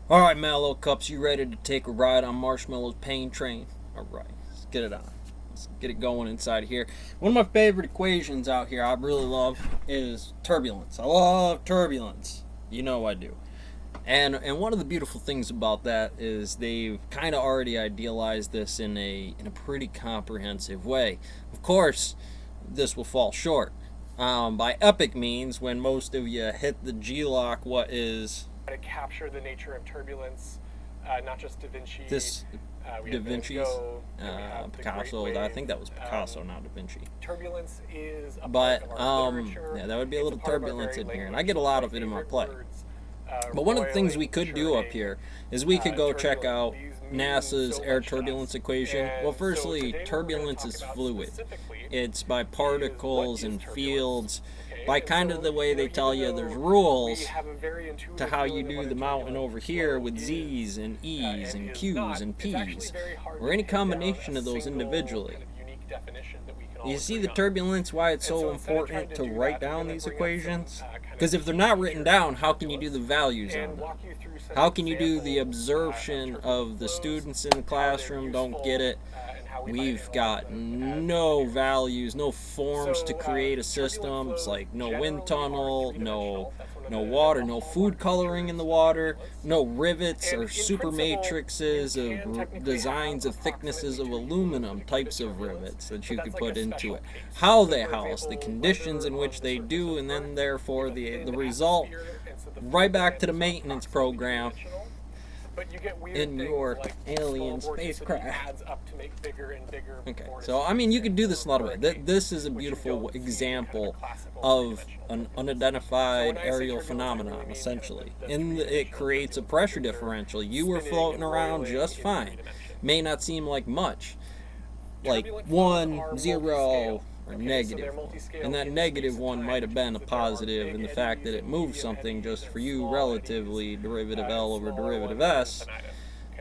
Alright, Mallow Cups, you ready to take a ride on Marshmallow's pain train? Alright, let's get it on. Let's get it going inside here. One of my favorite equations out here I really love is turbulence. I love turbulence. You know I do. And one of the beautiful things about that is they've kind of already idealized this in a pretty comprehensive way. Of course, this will fall short. By epic means, when most of you hit the G-lock, what is to capture the nature of turbulence, not just Da Vinci. This Da Vinci's, Picasso. I think that was Picasso, not Da Vinci. Turbulence is a But part of our literature. yeah, that would be a little It's part of our turbulence very in here, and I language. get a lot My of it in my favorite play. words, But one of the things we could do up roiling, here is we could go check out turbulent. These mean NASA's so air much to turbulence us. equation. And Well, so firstly, today we're gonna turbulence talk is about fluid. specifically It's by is particles what and is turbulence. fields. Okay, By and kind so, of the way they even tell you though there's rules we have a very intuitive to how you feeling of do what the a mountain turbulent over here flow with is, Z's and E's and is Q's not. and It's actually P's, very hard or to any pin down combination a of those single individually. kind of unique definition that we can all You see agree the on. turbulence, why it's And so so instead of trying important to to do write that, I'm down gonna these bring up some, equations? kind of Because if they're key not written features down, of how can you do turbulence the values on and them? walk you through some How can you do the examples, absorption of the students in the classroom? Don't get it. We've got no values, no forms to create a system. It's like no wind tunnel, no water, no food coloring in the water, no rivets or super matrices of designs of thicknesses of aluminum types of rivets that you could put into it. How they house, the conditions in which they do, and then therefore the result right back to the maintenance program in your alien spacecraft. Okay, so I mean, you could do this a lot of ways. This is a beautiful example of an unidentified aerial phenomenon, essentially. It creates a pressure differential. You were floating around just fine. May not seem like much, like 1, 0, or negative one. And that negative one might have been a positive in the fact that it moved something just for you relatively, derivative L over derivative S,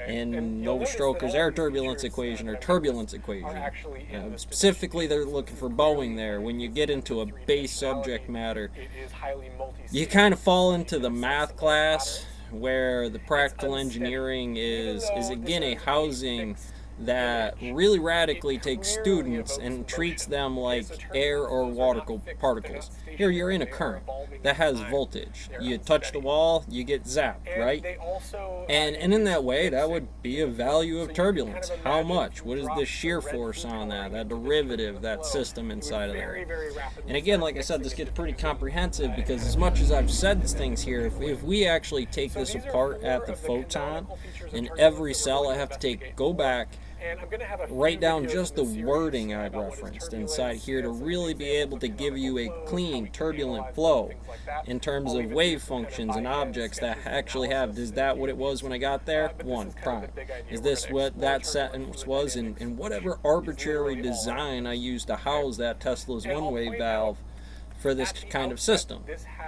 in Nova Stroker's air turbulence equation or turbulence equation. Specifically, they're looking for Boeing there. When you get into a base subject matter, you kind of fall into the math class where the practical engineering is again a housing that really radically takes students and treats them like air or water particles. Here you're in a current that has voltage. You touch the wall, you get zapped, right? And in that way, that would be a value of turbulence. How much? What is the shear force on that derivative, that system inside of there? And again, like I said, this gets pretty comprehensive because as much as I've said things here, if we actually take this apart at the photon, in every cell I have to go back, write down just the wording I referenced inside here to really be able to give you a clean, turbulent flow in terms of wave functions and objects that actually have. Is that what it was when I got there? 1 prime. Is this what that sentence was? And whatever arbitrary design I used to house that Tesla's one-wave valve for this kind of system.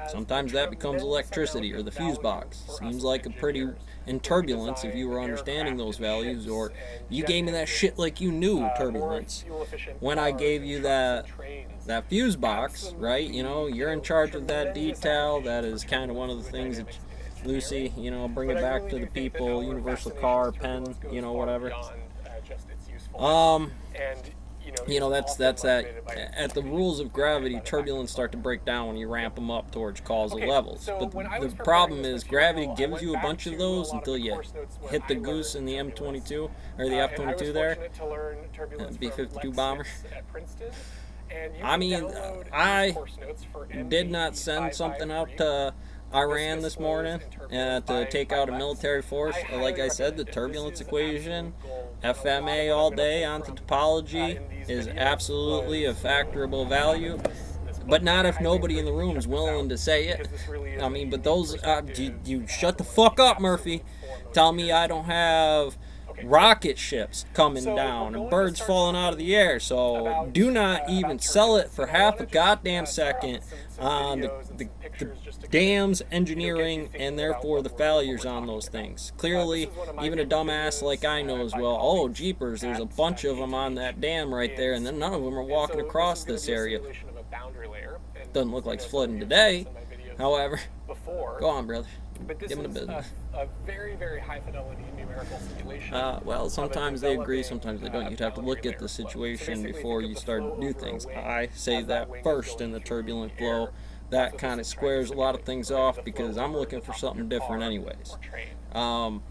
Sometimes that becomes electricity or the fuse box. Seems like a pretty in turbulence if you were understanding those values, or you gave me that shit like you knew turbulence when I gave you that fuse box, right? You know, you're in charge of that detail. That is kind of one of the things that Lucy, you know, bring it back to the people, universal car, pen, you know, whatever. You know, that's that. At the rules of gravity, turbulence start to break down when you ramp them up towards causal levels. But the problem is gravity gives you a bunch of those until you hit the goose in the M22 or the F-22 there, B-52 bomber. I mean, I did not send something out to Iran this morning to take out a military force. Like I said, the turbulence equation, FMA all day onto topology is absolutely a factorable value, but not if nobody in the room is willing to say it. I mean, but those, you shut the fuck up, Murphy. Tell me I don't have rocket ships coming down and birds falling out of the air, so do not even sell it for half a goddamn second on the dam's engineering and therefore the failures on those things. Clearly, even a dumbass like I knows, well, oh jeepers, there's a bunch of them on that dam right there, and then none of them are walking across this area. Doesn't look like it's flooding today, however. Go on, brother. But this Give 'em the is business. a very, very high fidelity numerical simulation. Well, sometimes they agree, developing, sometimes they don't. You'd have to look at the boundary layer flow. situation So before basically, you think of the start flow to do over a things. wing I say as that wing is first going in the through turbulent the flow. air. That So kind of this is trying to squares a lot of simulate things whatever off the flow because I'm over looking the for top of something your different car anyways. or train. Um,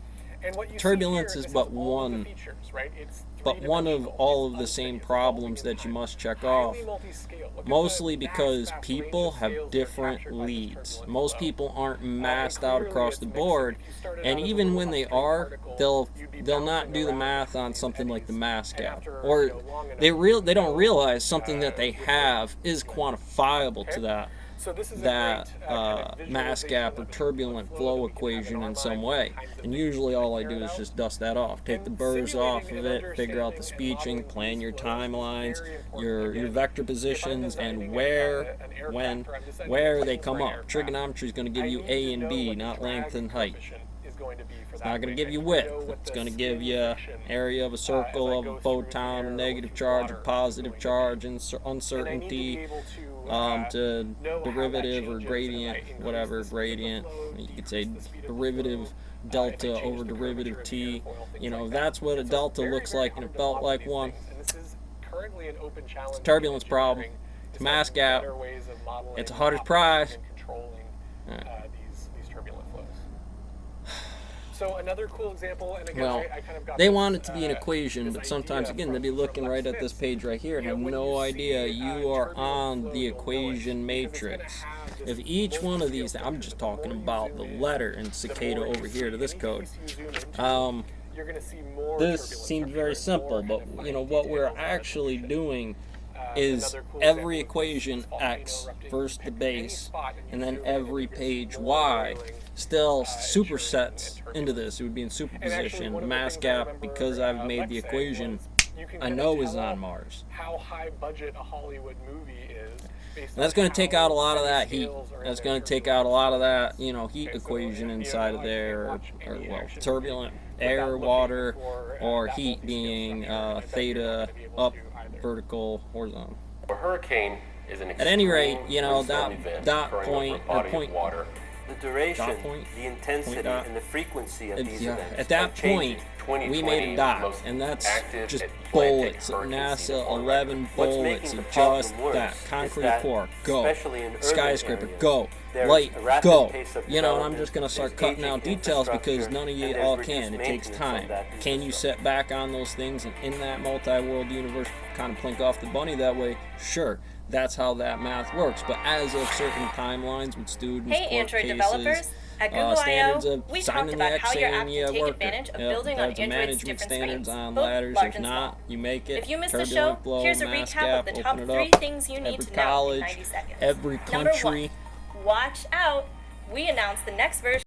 And what you Turbulence see is here, but this is all of the one, features, right? It's but one of three-dimensional, all it's of the same unsteady, it's evolving problems in that you time. must check Highly off. multi-scale. Look at Mostly the because vast people range of have scales that are different captured by this leads. turbulent Most flow. people aren't And masked out clearly across it's the mixing. board, If you started and out as a even little when they upstream are, particle, you'd be they'll not bouncing do the around math on between something like the entities. mass And gap, after, or long enough, they don't go, realize something that they with the have is quantifiable to Okay? that So this is a that great, kind of mass visualization gap or of a turbulent that flow we can have equation our in some minds, way. the kinds of And things usually we all I care do is about. just dust that off. Take And the burrs off simulating of and it, figure out the understanding and speeching, modeling plan these your flows is timelines, very important. your Again, vector if I'm positions, designing and an where, aircraft, when, or I'm designing where they planes come for an up. aircraft, Trigonometry is going to give I you need A to and know B, what the not drag length and height. coefficient is going to be for It's that not going to give wing. you I width. know what It's the going to give spin you friction, area of a as circle I of go a through the photon, air a or negative through charge, a water is positive going to charge, be. and And I need to be uncertainty, able to to know how that derivative or changes gradient, as I increase whatever the speed of the gradient. flow, You could decrease say the speed of the derivative flow, if I delta change over the derivative curvature of the t. airfoil, things You know, like that's what a And so delta very, looks very like, and hard it to felt model like these one. things. And this is currently an open challenge. It's a turbulence in problem. engineering, It's is a mass finding gap. better ways of modeling It's a hardest optimizing prize. and controlling Alright. these turbulent flows. So another cool example, and again, Well, I kind of got they this, want it to be an this equation, but idea sometimes, again, they'll be from looking Lex right at this Smith. page right here and You know, have when no you idea see, you are turbulent on flow, the you'll know it, equation because it's gonna matrix. have this If each one of multi-scale these, I'm structure. just The more talking you about zoom the in, letter in the cicada more you over here see. to this Any code. piece you zoom into, You're going to see more This turbulent seems structure very and simple, more but kind of you know fine what we're details on actually resolution. doing is Another cool every example is equation this volcano x erupting. first the Pick any base, spot and you and then zoom in and every you can see page more y boiling, still ensuring supersets and into turbulence. this. It would be in And actually, superposition. one The of mass things I gap, remember, because I've made Lex the saying equation, was you can I kinda know is tell on Mars. how high budget a Hollywood movie is based And that's on going to take how out a lot of many that heat. scales are in That's there going in to take terms of out a lot of that, resistance. you know, heat Okay, so, equation you know, inside of I there, can't or watch any well, action turbulent movie without air, looking water, for, or that heat multi-scale being structure, and I bet you're not theta gonna be able up, to either. vertical, horizontal. A hurricane is an At any rate, extreme you know, windstorm that event dot occurring point, over a or body point, of water. The duration, dot point, the intensity, point dot. and the frequency of these Yeah, events at that are changing. point, we made a 2020's dot, most and that's active just Atlantic bullets. hurricane NASA season on 11 record. What's bullets, making the and problem just worse that. is Concrete that, core, go. especially in urban Skyscraper, areas, go. there's Light, a rapid go. pace of You know, and I'm development, just going to start there's cutting out aging details because infrastructure, none of and you there's all reduced can. It takes maintenance time. of that Can you infrastructure. sit back on those things and in that multi-world universe kind of plink off the bunny that way? Sure. That's how that math works. But as of certain timelines with students, Hey, court Android cases, developers. At Google standards I/O, of we signing talked the about how your XA app and you can take work it. advantage of Yep, building on that's a Android's management different standards screens, on both ladders. large If and not, small. you make it. If you missed the Turbulent show, flow, here's a mass recap gap, of the top open it 3 up. things you need Every to know in college, 90 seconds. every Number country. 1, watch out. We announced the next version